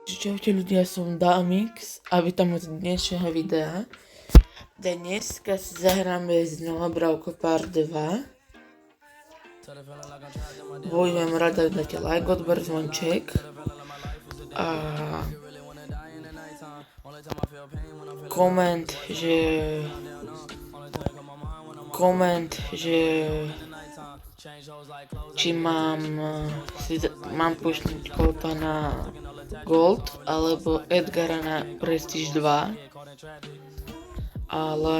Čaute ľudia, som Damix a vítam od dnešného videa. Dneska si zahráme znova Bravko Part 2. Budem rada, ak dáte like, odber, zvonček a koment, že či mám pušnúť Colta na Gold alebo Edgara na Prestige 2, ale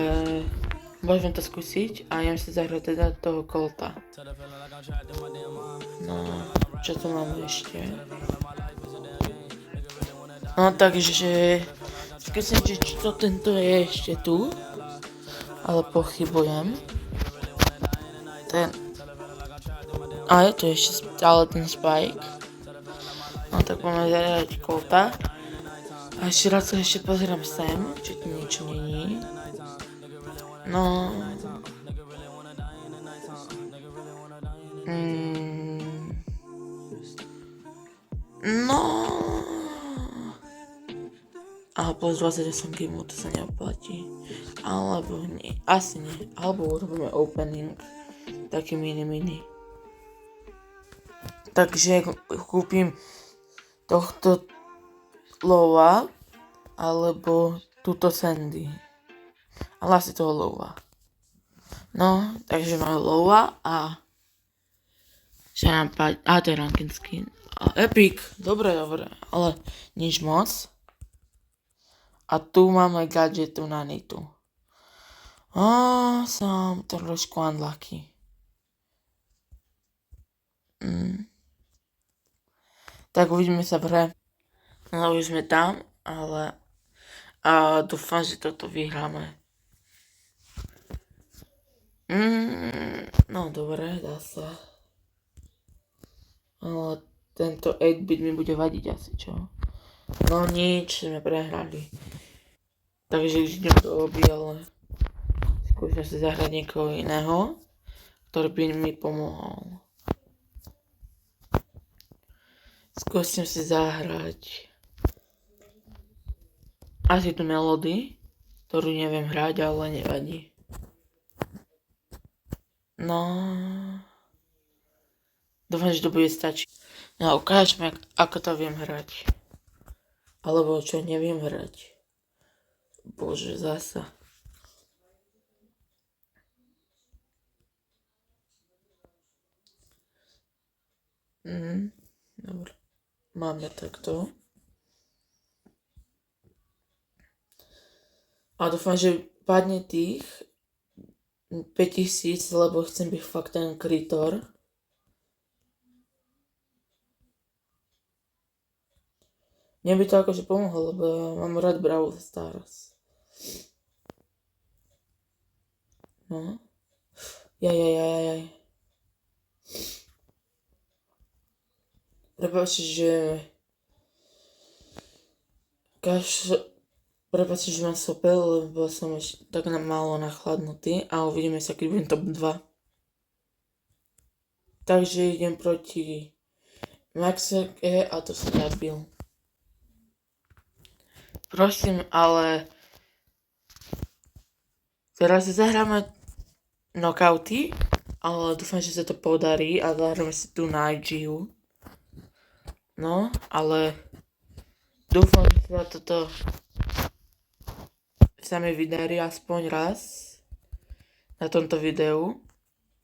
môžem to skúsiť a idem si zahrať teda toho Colta. No, čo tu máme ešte? No takže skúsim, či to tento je ešte tu, ale pochybujem. A je to ešte stále ten Spike. No tak poďme zahrať Colta. A ešte raz sa ešte pozriem sem, či tu niečo není. No. No. Ale plus 28 gimov, to sa neoplatí. Alebo nie, asi nie. Alebo urobíme opening. Taký mini. Takže kúpim tohto Lowa alebo túto Sandy. Ale asi toho Lowa. No, takže máme Lowa a že nám páči. A to je ranking skin. A Epic, dobre, ale nič moc. A tu máme gadgetu na Nitu. Som trošku unlucky. Tak uvidíme sa v hre. No už sme tam, ale dúfam, že toto vyhráme. No dobre, dá sa. Ale tento 8-bit mi bude vadiť asi, čo? No nič, sme prehrali. Takže už idem do lobby, ale skúsim si zahrať niekoho iného, ktorý by mi pomohol. Skúsim si zahrať asi tú Melody, ktorú neviem hrať, ale nevadí. No, dúfam, že to bude stačiť. No, ukážme, ako to viem hrať. Alebo čo neviem hrať. Bože, zasa. Dobre. Máme takto. A dúfam, že padne tých 5000, lebo chcem byť fakt ten krytor. Mne by to akože pomohlo, lebo ja mám rád Brawl Stars. No. Jaj. Prepáčte, že mám sopel, lebo som ešte tak málo nachladnutý a uvidíme sa, keď budem top 2. Takže idem proti Maxeke a to som zabil. Prosím, ale teraz si zahráme knockouty, ale dúfam, že sa to podarí a zahráme si tu na IGU. No, ale dúfam, že sa toto sa mi vydarí aspoň raz na tomto videu.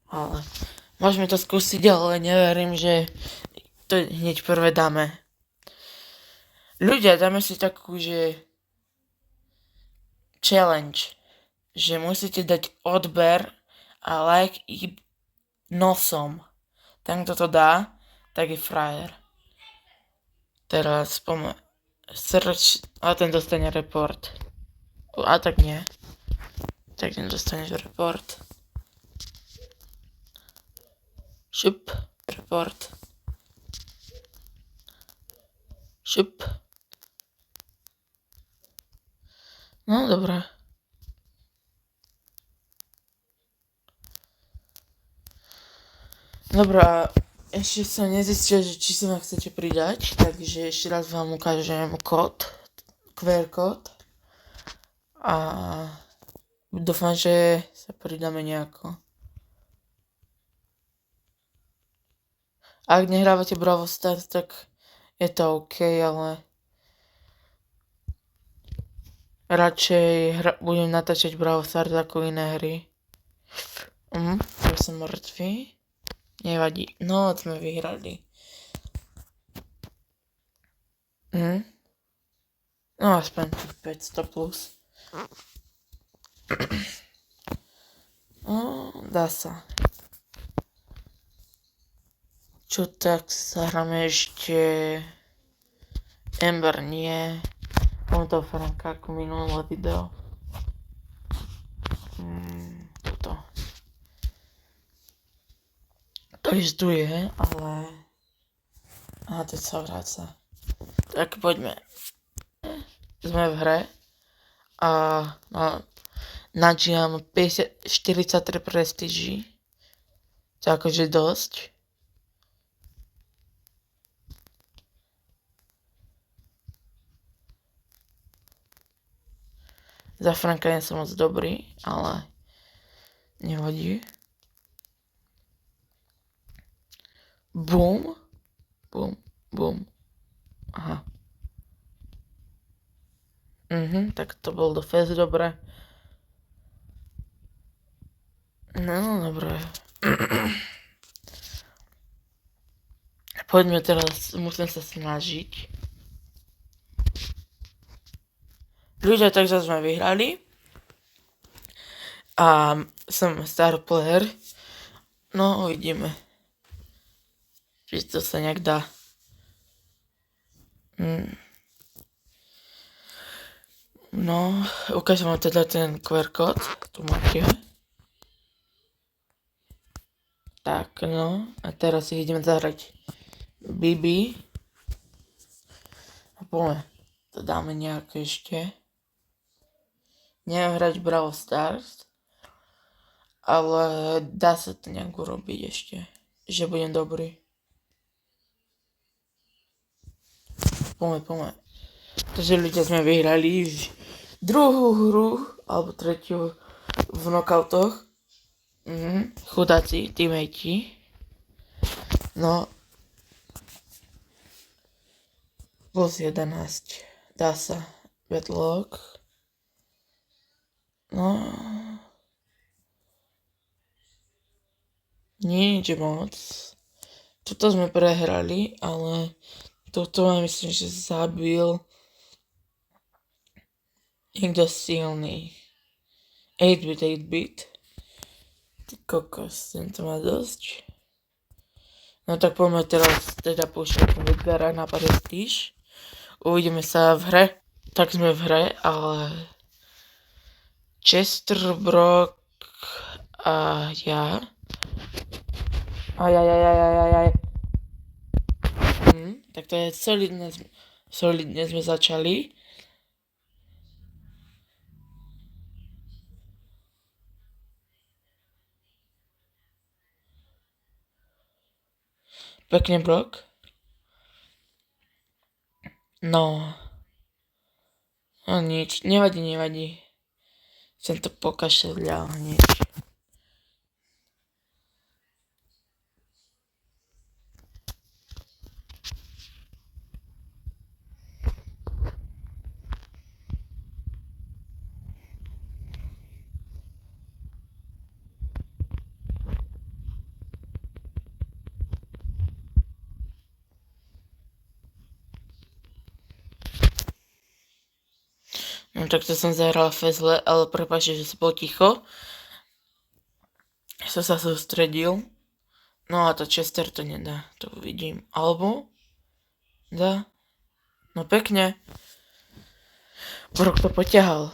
Ale môžeme to skúsiť, ale neverím, že to hneď prvé dáme. Ľudia, dáme si takú, že challenge, že musíte dať odber a like i nosom. Ten, kto to dá, tak je frajer. Teraz search a ten dostane report. A tak nie. Tak ten dostaneš report. Šup. Report. Šup. No dobré. Dobrá, Ešte som nezistil, že či si ma chcete pridať, takže ešte raz vám ukážem kód, QR kód. A dúfam, že sa pridáme nejako. Ak nehrávate Brawl Stars, tak je to OK, ale radšej budem natáčať Brawl Stars ako iné hry. Ja som mŕtvý. Nevadí. No, sme vyhrali. No, aspoň 500 plus. No, dá sa. Čo tak sa hráme ešte... Ember nie. Mám to Franka ako minulé video. Toto. To istuje, ale... Aha, teď sa vráca. Tak poďme. Sme v hre. A načínam 43 prestíží. To akože dosť. Za Franka nie som moc dobrý, ale nevadí. Bum. Bum, bum. Aha. Tak to bol do fest dobre. No, dobre. Poďme teraz, musím sa snažiť. Ľudia, takže sme vyhrali. A som star player. No, uvidíme. Či to sa nejak dá. No, ukážem vám teda ten QR kód. Tu máte. Tak, no. A teraz si ideme zahrať Bibi. A poďme. To dáme nejak ešte. Neviem hrať Brawl Stars. Ale dá sa to nejak urobiť ešte. Že budem dobrý. Poďme. Takže ľudia, sme vyhrali druhú hru, alebo tretiu v knockoutoch. Chudáci, teammatey. No. Plus 11. Dá sa. Bedlock. No. Nič moc. Tuto sme prehrali, ale toto myslím, že zabil niekto silný. 8-bit. Ty kokos, tento má dosť. No tak poďme teraz teda púšťať Edgara na prestíž. Uvidíme sa v hre. Tak sme v hre, ale Chester, Brock a ja. Ajajajajajajaj. Tak to je solidne sme začali. Pekne Brock. No. No nič, nevadí. Som to pokašľal hneď. No tak to som zahral fezle, ale prepáčte, že som bol ticho. Som sa sústredil. No a to Chester to nedá, to uvidím. Alebo? Dá? No pekne. Brock to poťahal.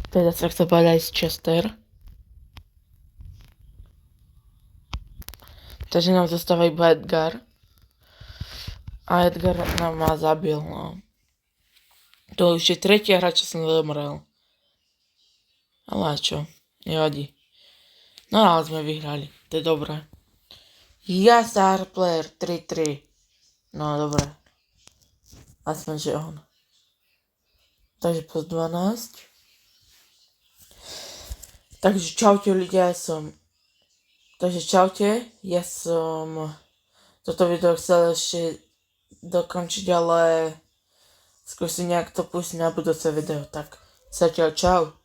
Teda sa chce bať aj z Chester. Takže nám zostáva iba Edgar. A Edgar nám ma zabil, no. To už je tretia hra, čo som zomrel. Ale čo? Nevadí. No ale sme vyhrali, to je dobré. Ja Star Player 3-3. No dobre. Aspoň, že on. Takže plus 12. Takže čaute ľudia, Takže čaute, ja som toto video chcel ešte dokončiť, ale skúsim nejak to pustiť na budúce video, tak zatiaľ čau.